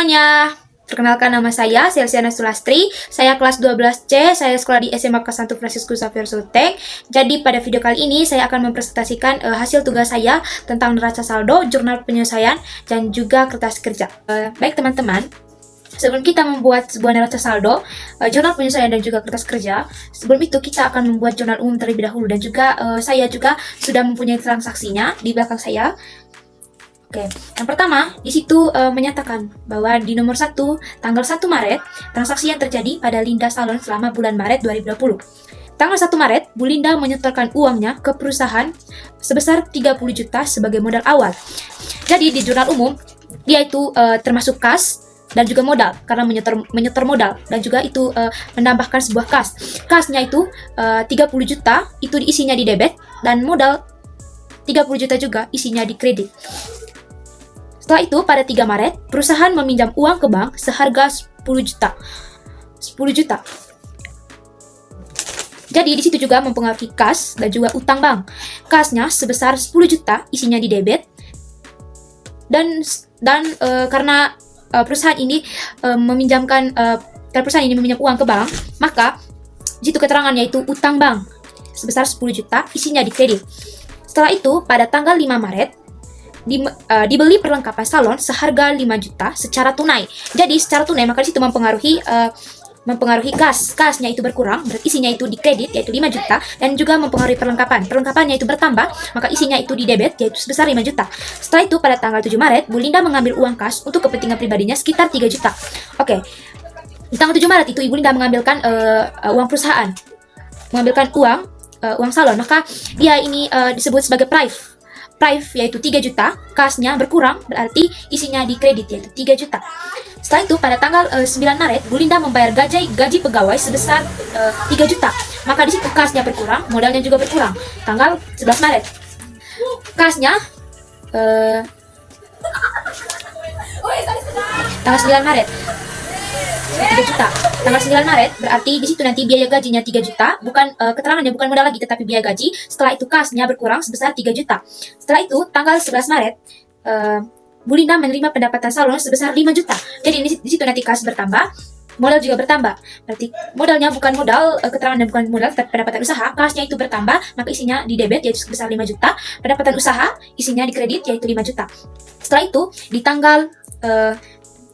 semuanya, perkenalkan nama saya Selsiana Sulastri. Saya kelas 12C, saya sekolah di SMA Kelas 1 Fransiskus Xavier Sultek. Jadi pada video kali ini saya akan mempresentasikan hasil tugas saya tentang neraca saldo, jurnal penyelesaian, dan juga kertas kerja. Baik teman-teman, sebelum kita membuat sebuah neraca saldo, jurnal penyelesaian dan juga kertas kerja, sebelum itu kita akan membuat jurnal umum terlebih dahulu. Dan juga saya juga sudah mempunyai transaksinya di belakang saya. Oke, yang pertama di situ menyatakan bahwa di nomor 1 tanggal 1 Maret transaksi yang terjadi pada Linda Salon selama bulan Maret 2020. Tanggal 1 Maret, Bu Linda menyetorkan uangnya ke perusahaan sebesar 30 juta sebagai modal awal. Jadi di jurnal umum dia itu termasuk kas dan juga modal karena menyetor modal, dan juga itu menambahkan sebuah kas. Kasnya itu 30 juta itu isinya di debit, dan modal 30 juta juga isinya di kredit. Setelah itu, pada 3 Maret, perusahaan meminjam uang ke bank seharga 10 juta. 10 juta. Jadi, di situ juga mempengaruhi kas dan juga utang bank. Kasnya sebesar 10 juta, isinya di debit. Dan karena perusahaan ini meminjam uang ke bank, maka di situ keterangannya itu utang bank sebesar 10 juta, isinya di kredit. Setelah itu, pada tanggal 5 Maret, dibeli perlengkapan salon seharga 5 juta secara tunai. Jadi secara tunai, maka disitu mempengaruhi kasnya itu berkurang, berarti isinya itu di kredit yaitu 5 juta, dan juga mempengaruhi perlengkapannya itu bertambah, maka isinya itu di debit yaitu sebesar 5 juta. Setelah itu pada tanggal 7 Maret Bu Linda mengambil uang kas untuk kepentingan pribadinya sekitar 3 juta. Oke, di tanggal 7 Maret itu Ibu Linda mengambilkan uang perusahaan, mengambilkan uang salon, maka dia ini disebut sebagai prive yaitu 3 juta, kasnya berkurang berarti isinya di kredit yaitu 3 juta. Setelah itu pada tanggal 9 Maret Bu Linda membayar gaji pegawai sebesar 3 juta. Maka di situ kasnya berkurang, modalnya juga berkurang. Tanggal 11 Maret kasnya tanggal 9 Maret 3 juta. Tanggal 9 Maret berarti di situ nanti biaya gajinya 3 juta, keterangannya bukan modal lagi tetapi biaya gaji. Setelah itu kasnya berkurang sebesar 3 juta. Setelah itu tanggal 11 Maret Bu Linda menerima pendapatan salon sebesar 5 juta. Jadi di situ nanti kas bertambah, modal juga bertambah. Berarti modalnya bukan modal, keterangannya bukan modal tapi pendapatan usaha, kasnya itu bertambah, maka isinya di debit yaitu sebesar 5 juta, pendapatan usaha isinya di kredit yaitu 5 juta. Setelah itu di tanggal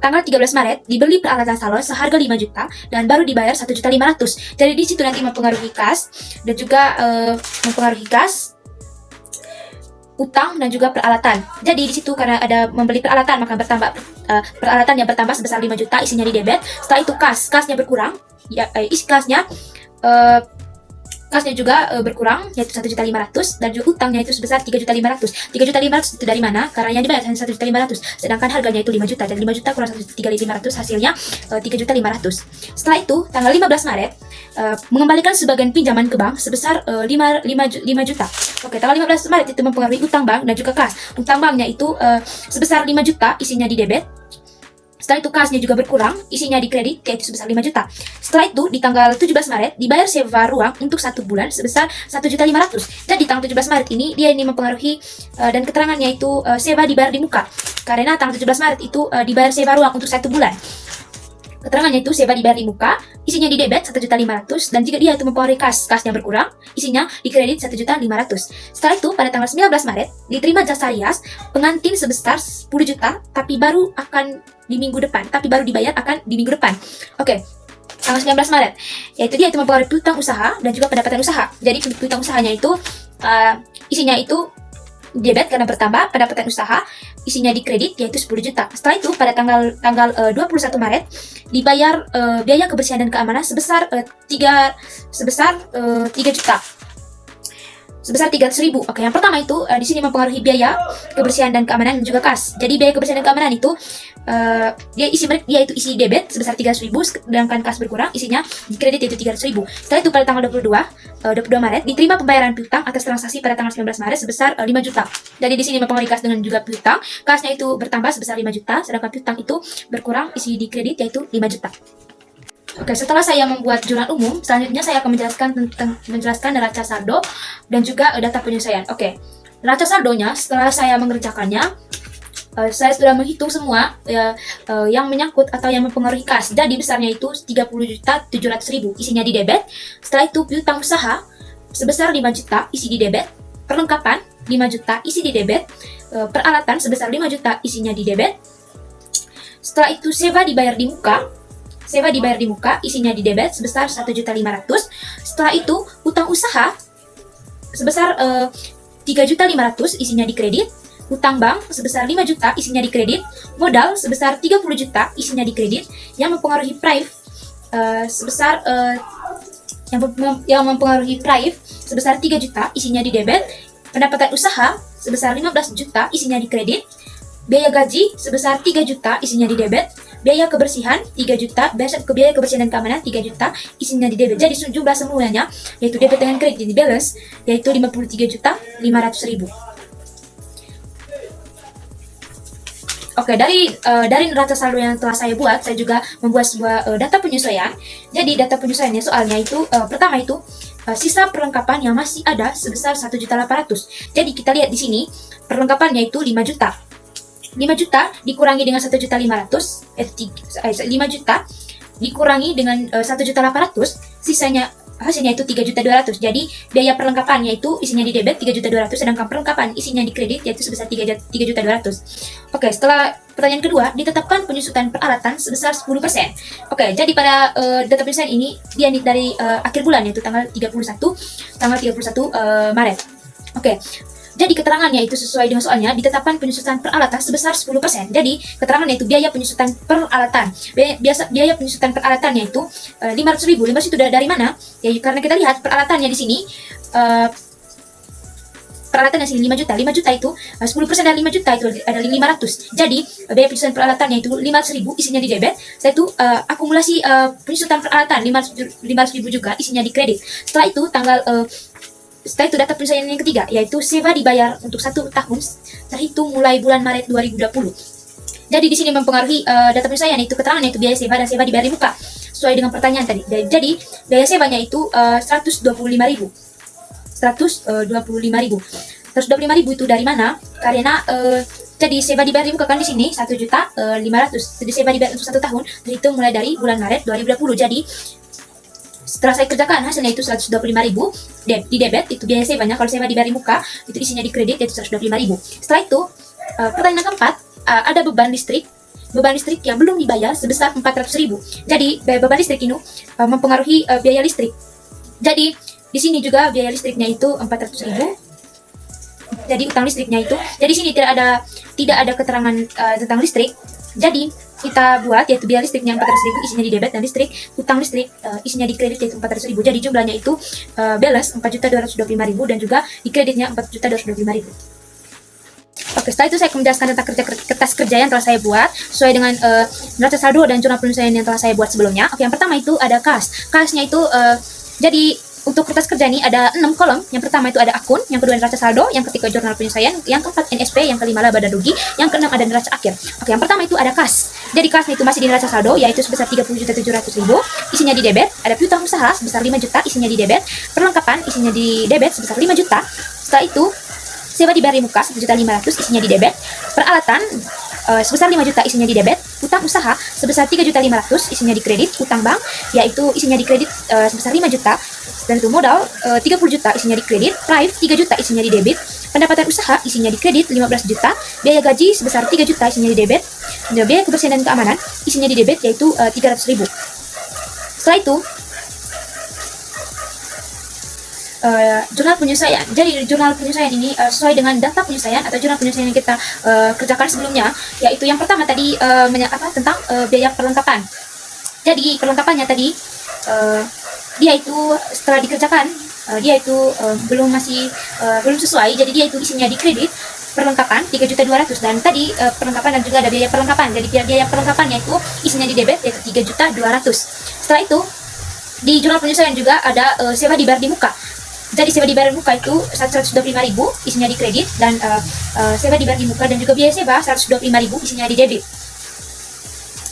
13 Maret dibeli peralatan salon seharga 5 juta dan baru dibayar 1.500.000. Jadi di situ nanti mempengaruhi kas dan juga mempengaruhi kas, utang dan juga peralatan. Jadi di situ karena ada membeli peralatan maka bertambah peralatan yang bertambah sebesar 5 juta, isinya di debit. Setelah itu kasnya berkurang, isi kasnya juga berkurang yaitu 1.500.000, dan juga utangnya itu sebesar 3.500.000. 3.500.000 itu dari mana? Karena yang dibayar hanya 1.500.000, sedangkan harganya itu 5 juta, dan 5 juta kurang 1.500.000 hasilnya 3.500.000. Setelah itu tanggal 15 Maret mengembalikan sebagian pinjaman ke bank sebesar 5 juta. Oke, tanggal 15 Maret itu mempengaruhi utang bank dan juga kas. Utang banknya itu sebesar 5 juta, isinya di debit. Setelah itu kasnya juga berkurang, isinya di kredit yaitu sebesar 5 juta. Setelah itu di tanggal 17 Maret dibayar sewa ruang untuk 1 bulan sebesar 1.500.000. Jadi tanggal 17 Maret dia ini mempengaruhi dan keterangannya itu sewa dibayar di muka. Karena tanggal 17 Maret itu dibayar sewa ruang untuk 1 bulan. Keterangannya itu sewa dibayar di muka, isinya di debit 1.500.000, dan jika dia itu mempengaruhi kasnya berkurang, isinya di kredit 1.500.000. Setelah itu pada tanggal 19 Maret diterima jasa rias pengantin sebesar 10 juta tapi baru dibayar akan di minggu depan. Oke. Tanggal 19 Maret yaitu dia itu mempengaruhi piutang usaha dan juga pendapatan usaha. Jadi piutang usahanya itu isinya itu debit karena bertambah, pendapatan usaha isinya di kredit yaitu 10 juta. Setelah itu pada tanggal 21 Maret dibayar biaya kebersihan dan keamanan sebesar 3 juta. Sebesar 300.000. Oke, yang pertama itu di sini mempengaruhi biaya kebersihan dan keamanan dan juga kas. Jadi biaya kebersihan dan keamanan itu dia itu isi debit sebesar 300.000, sedangkan kas berkurang, isinya di kredit yaitu 300.000. Setelah itu pada tanggal 22 Maret diterima pembayaran piutang atas transaksi pada tanggal 19 Maret sebesar 5 juta. Jadi di sini mempengaruhi kas dengan juga piutang. Kasnya itu bertambah sebesar 5 juta, sedangkan piutang itu berkurang, isi di kredit yaitu 5 juta. Oke, setelah saya membuat jurnal umum, selanjutnya saya akan menjelaskan neraca saldo dan juga data penyelesaian. Oke, neraca saldonya setelah saya mengerjakannya, saya sudah menghitung semua yang menyangkut atau yang mempengaruhi kas. Jadi besarnya itu 30.700.000 isinya di debit. Setelah itu piutang usaha sebesar 5 juta isi di debit. Perlengkapan 5 juta isi di debit. Peralatan sebesar 5 juta isinya di debit. Setelah itu sewa dibayar di muka. Sewa dibayar di muka isinya di debit sebesar 1.500.000. Setelah itu utang usaha sebesar 3.500.000 isinya di kredit. Utang bank sebesar 5 juta isinya di kredit. Modal sebesar 30 juta isinya di kredit. Yang mempengaruhi prive sebesar yang mempengaruhi prive sebesar 3 juta isinya di debit. Pendapatan usaha sebesar 15 juta isinya di kredit. Biaya gaji sebesar 3 juta isinya di debit. Biaya kebersihan 3 juta, biaya kebersihan dan keamanan 3 juta isinya di debit. Jadi jumlah semuanya yaitu debit dengan kredit di balance yaitu 53.500.000. Oke, dari neraca saldo yang telah saya buat, saya juga membuat sebuah data penyesuaian. Jadi data penyesuaiannya soalnya itu pertama itu sisa perlengkapan yang masih ada sebesar 1.800.000. Jadi kita lihat di sini perlengkapannya itu 5 juta. 5 juta dikurangi dengan 1.500.000, 5 juta dikurangi dengan 1.800.000, sisanya hasilnya itu 3.200.000. Jadi biaya perlengkapannya itu isinya di debit 3.200.000, sedangkan perlengkapan isinya di kredit yaitu sebesar 3.200.000. Oke, setelah pertanyaan kedua, ditetapkan penyusutan peralatan sebesar 10%. Oke, jadi pada data penyusutan ini dia dari akhir bulan yaitu tanggal 31 Maret. Oke. Jadi keterangannya itu sesuai dengan soalnya, ditetapkan penyusutan peralatan sebesar 10%. Jadi keterangannya itu biaya penyusutan peralatan. Biaya penyusutan peralatannya itu 500.000. 500 itu dari mana? Ya karena kita lihat peralatannya di sini peralatannya sini 5 juta. 5 juta itu 10% dari 5 juta itu ada 500. Jadi biaya penyusutan peralatannya itu 500.000 isinya di debit. Setelah itu akumulasi penyusutan peralatan 500.000 juga isinya di kredit. Setelah itu setelah itu data penyusutan yang ketiga yaitu sewa dibayar untuk 1 tahun terhitung mulai bulan Maret 2020. Jadi di sini mempengaruhi data penyusutan itu keterangannya itu biaya sewa dan sewa dibayar di muka sesuai dengan pertanyaan tadi. Jadi biaya sewanya itu 125.000. 125.000 itu dari mana? Karena jadi sewa dibayar di muka kan di sini 1.500.000. Jadi sewa dibayar untuk 1 tahun terhitung mulai dari bulan Maret 2020. Jadi setelah saya kerjakan hasilnya itu 125.000 di debit itu biaya sewanya. Kalau sewa dibayar di muka itu isinya di kredit yaitu 125.000. Setelah itu pertanyaan keempat, ada beban listrik yang belum dibayar sebesar 400.000. Jadi beban listrik ini mempengaruhi biaya listrik. Jadi di sini juga biaya listriknya itu 400.000. Jadi utang listriknya itu, jadi sini tidak ada keterangan tentang listrik. Jadi kita buat yaitu biaya listriknya 400.000 isinya di debit dan utang listrik isinya di kredit yaitu 400.000. Jadi jumlahnya itu balance 4.225.000 dan juga di kreditnya 4.225.000. Oke, setelah itu saya menjelaskan tentang kertas kerja yang telah saya buat sesuai dengan neraca saldo dan jurnal penyelesaian yang telah saya buat sebelumnya. Oke, yang pertama itu ada kas. Kasnya itu jadi untuk kertas kerja ini ada 6 kolom. Yang pertama itu ada akun, yang kedua neraca saldo, yang ketiga jurnal penyelesaian, yang keempat NSP, yang kelima laba dan rugi, yang keenam ada neraca akhir. Oke, yang pertama itu ada kas. Jadi kasnya itu masih di neraca saldo yaitu sebesar 30.700.000, isinya di debit. Ada piutang usaha sebesar 5 juta, isinya di debit. Perlengkapan isinya di debit sebesar 5 juta. Setelah itu sewa dibayar di muka 1.500.000 isinya di debit. Peralatan sebesar 5 juta isinya di debit. Utang usaha sebesar 3.500.000 isinya di kredit. Utang bank yaitu isinya di kredit sebesar 5 juta. Dan itu modal 30 juta isinya di kredit. Prive 3 juta isinya di debit. Pendapatan usaha isinya di kredit 15 juta. Biaya gaji sebesar 3 juta isinya di debit. Dan biaya kebersihan dan keamanan isinya di debit yaitu 300.000. Setelah itu jurnal penyelesaian. Jadi jurnal penyelesaian ini sesuai dengan data penyelesaian atau jurnal penyelesaian yang kita kerjakan sebelumnya, yaitu yang pertama tadi tentang biaya perlengkapan. Jadi perlengkapannya tadi dia itu setelah dikerjakan dia itu belum sesuai, jadi dia itu isinya di kredit perlengkapan 3.200.000 dan tadi perlengkapan dan juga ada biaya perlengkapan. Jadi biaya perlengkapannya itu isinya di debit yaitu 3.200.000. Setelah itu di jurnal penyelesaian juga ada sewa dibayar di muka. Jadi sewa dibayar di muka itu 125.000 isinya di kredit dan sewa dibayar di muka dan juga biaya sewa 125.000 isinya di debit.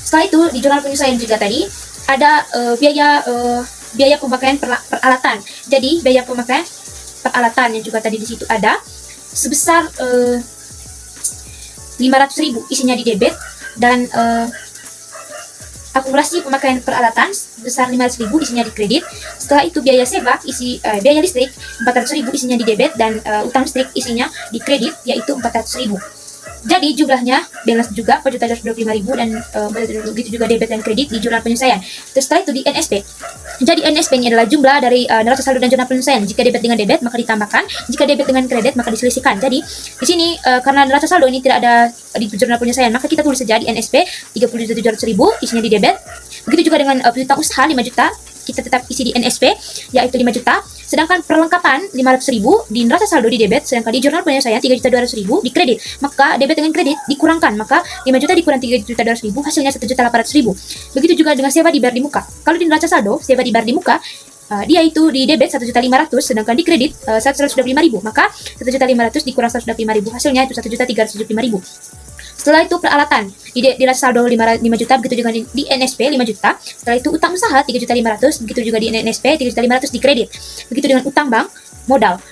Setelah itu di jurnal penyelesaian juga tadi ada biaya pemakaian peralatan. Jadi biaya pemakaian peralatan yang juga tadi di situ ada sebesar 500.000 isinya di debit, dan akumulasi pemakaian peralatan sebesar 500.000 isinya di kredit. Setelah itu biaya sewa biaya listrik 400.000 isinya di debit, dan utang listrik isinya di kredit yaitu 400.000. Jadi jumlahnya balance juga 4.225.000, dan begitu juga debit dan kredit di jurnal penyelesaian. Terus setelah itu di NSP. Jadi NSP ini adalah jumlah dari neraca saldo dan jurnal penyelesaian. Jika debit dengan debit maka ditambahkan, jika debit dengan kredit maka diselisihkan. Jadi di sini karena neraca saldo ini tidak ada di jurnal penyelesaian, maka kita tulis saja di NSP 30.700.000 isinya di debit. Begitu juga dengan piutang usaha 5 juta, kita tetap isi di NSP yaitu 5 juta. Sedangkan perlengkapan 500.000 di neraca saldo di debit, sedangkan di jurnal penyelesaian 3.200.000 di kredit. Maka debit dengan kredit dikurangkan, maka 5 juta dikurang 3.200.000 hasilnya 1.800.000. Begitu juga dengan sewa dibayar di muka. Kalau di neraca saldo sewa dibayar di muka, dia itu di debit 1.500.000, sedangkan di kredit 125.000. Maka 1.500.000 dikurang 125.000 hasilnya itu 1.335.000. Setelah itu peralatan di neraca saldo 5 juta, begitu juga di NSP 5 juta. Setelah itu utang usaha 3.500.000, begitu juga di NSP 3.500.000 di kredit. Begitu dengan utang bank modal.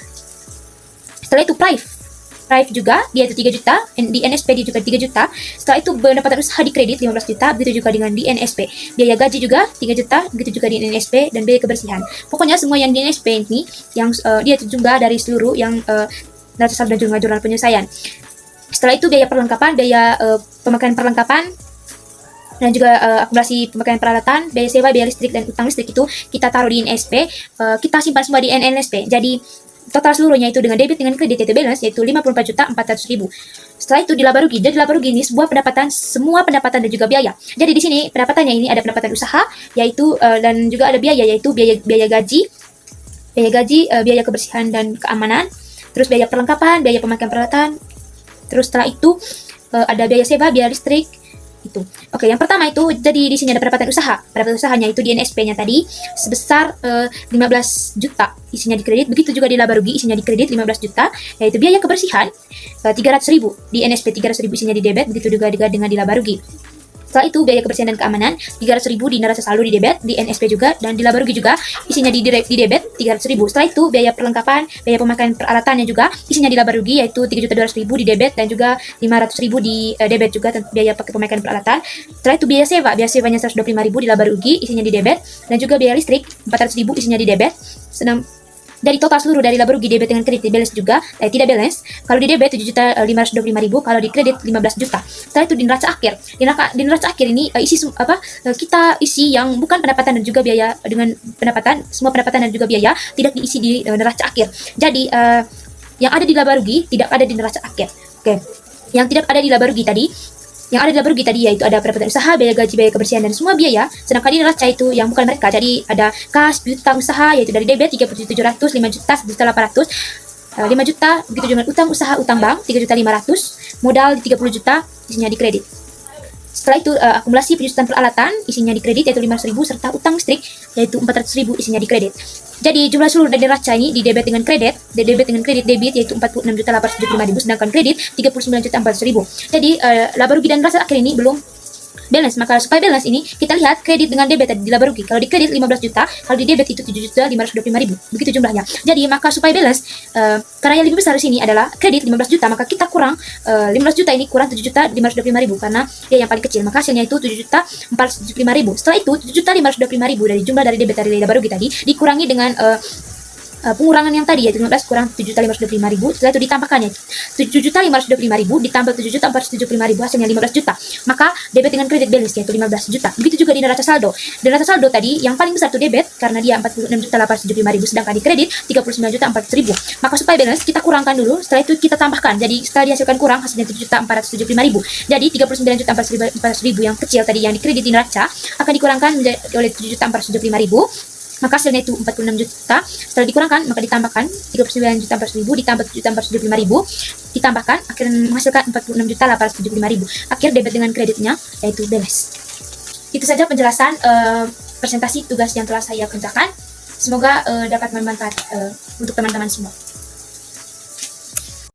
Setelah itu Prive juga dia itu 3 juta, di NSP dia juga 3 juta. Setelah itu pendapatan usaha di kredit 15 juta, begitu juga dengan di NSP. Biaya gaji juga 3 juta, begitu juga di NSP, dan biaya kebersihan. Pokoknya semua yang di NSP ini yang dia itu jumlah dari seluruh yang neraca saldo dan juga jurnal penyelesaian. Setelah itu biaya perlengkapan, biaya pemakaian perlengkapan, dan juga akumulasi pemakaian peralatan, biaya sewa, biaya listrik, dan utang listrik itu kita taruh di NSP, kita simpan semua di NSP. Jadi total seluruhnya itu dengan debit dengan kredit yaitu balance yaitu 54.400.000. Setelah itu di laba rugi. Jadi laba rugi ini semua pendapatan dan juga biaya. Jadi di sini pendapatannya ini ada pendapatan usaha yaitu dan juga ada biaya yaitu biaya gaji, biaya kebersihan dan keamanan, terus biaya perlengkapan, biaya pemakaian peralatan. Terus setelah itu ada biaya sewa, biaya listrik itu. Oke, yang pertama itu jadi di sini ada pendapatan usaha. Pendapatan usahanya itu di NSP-nya tadi sebesar 15 juta isinya di kredit. Begitu juga di laba rugi isinya di kredit 15 juta yaitu biaya kebersihan 300.000 di NSP, 300.000 isinya di debit. Begitu juga dengan di laba rugi. Setelah itu biaya kebersihan dan keamanan 300.000 di neraca saldo di debit, di NSP juga, dan di laba rugi juga isinya di debit 300.000. Setelah itu biaya perlengkapan, biaya pemakaian peralatannya juga isinya di laba rugi yaitu 3.200.000 di debit dan juga 500.000 di debit juga biaya pemakaian peralatan. Setelah itu biaya sewanya 125.000 di laba rugi isinya di debit, dan juga biaya listrik 400.000 isinya di debit. Dari total seluruh dari laba rugi debit dengan kredit balance juga tidak balance. Kalau di debit 7.525.000, kalau di kredit 15 juta. Setelah itu di neraca akhir. Di neraca akhir ini kita isi yang bukan pendapatan dan juga biaya dengan pendapatan, semua pendapatan dan juga biaya tidak diisi di neraca akhir. Jadi yang ada di laba rugi tidak ada di neraca akhir. Oke. Yang tidak ada di laba rugi tadi yaitu ada pendapatan usaha, biaya gaji, biaya kebersihan, dan semua biaya. Sedangkan di neraca itu yang bukan mereka, jadi ada kas, piutang usaha yaitu dari debit 3.700.000, 5 juta, 1.800.000, 5 juta, begitu juga utang usaha, utang bank 3.500.000, modal 30 juta isinya di kredit. Setelah itu akumulasi penyusutan peralatan isinya di kredit yaitu 500.000, serta utang listrik yaitu 400.000 isinya di kredit. Jadi jumlah seluruh dari neraca ini di debit dengan kredit, debit yaitu 46.875.000, sedangkan kredit 39.400.000. Jadi laba rugi dan neraca akhir ini belum balance. Maka supaya balance ini kita lihat kredit dengan debit tadi di laba rugi. Kalau di kredit 15 juta, kalau di debit itu 7.525.000. Begitu jumlahnya. Jadi maka supaya balance karena yang lebih besar di sini adalah kredit 15 juta, maka kita kurang 15 juta ini kurang 7.525.000 karena dia yang paling kecil. Maka hasilnya itu 7.475.000. Setelah itu 7.525.000 dari jumlah dari debit dari laba rugi tadi dikurangi dengan pengurangan yang tadi yaitu 15 kurang 7.525.000. Setelah itu ditambahkannya 7.525.000 ditambah 7.475.000 hasilnya 15 juta. Maka debit dengan kredit balance yaitu 15 juta. Begitu juga di neraca saldo. Di neraca saldo tadi yang paling besar itu debit karena dia 46.875.000, sedangkan di kredit 39.400.000. Maka supaya balance kita kurangkan dulu, setelah itu kita tambahkan. Jadi setelah dihasilkan kurang hasilnya 7.475.000. Jadi 39.400.000 yang kecil tadi yang di kredit di neraca akan dikurangkan oleh 7.475.000. Maka hasilnya itu 46 juta. Setelah dikurangkan maka ditambahkan 39.400.000 ditambah 7.475.000 ditambahkan akhirnya menghasilkan 46.875.000. Akhir debit dengan kreditnya yaitu balance. Itu saja penjelasan presentasi tugas yang telah saya kerjakan. Semoga dapat bermanfaat untuk teman-teman semua.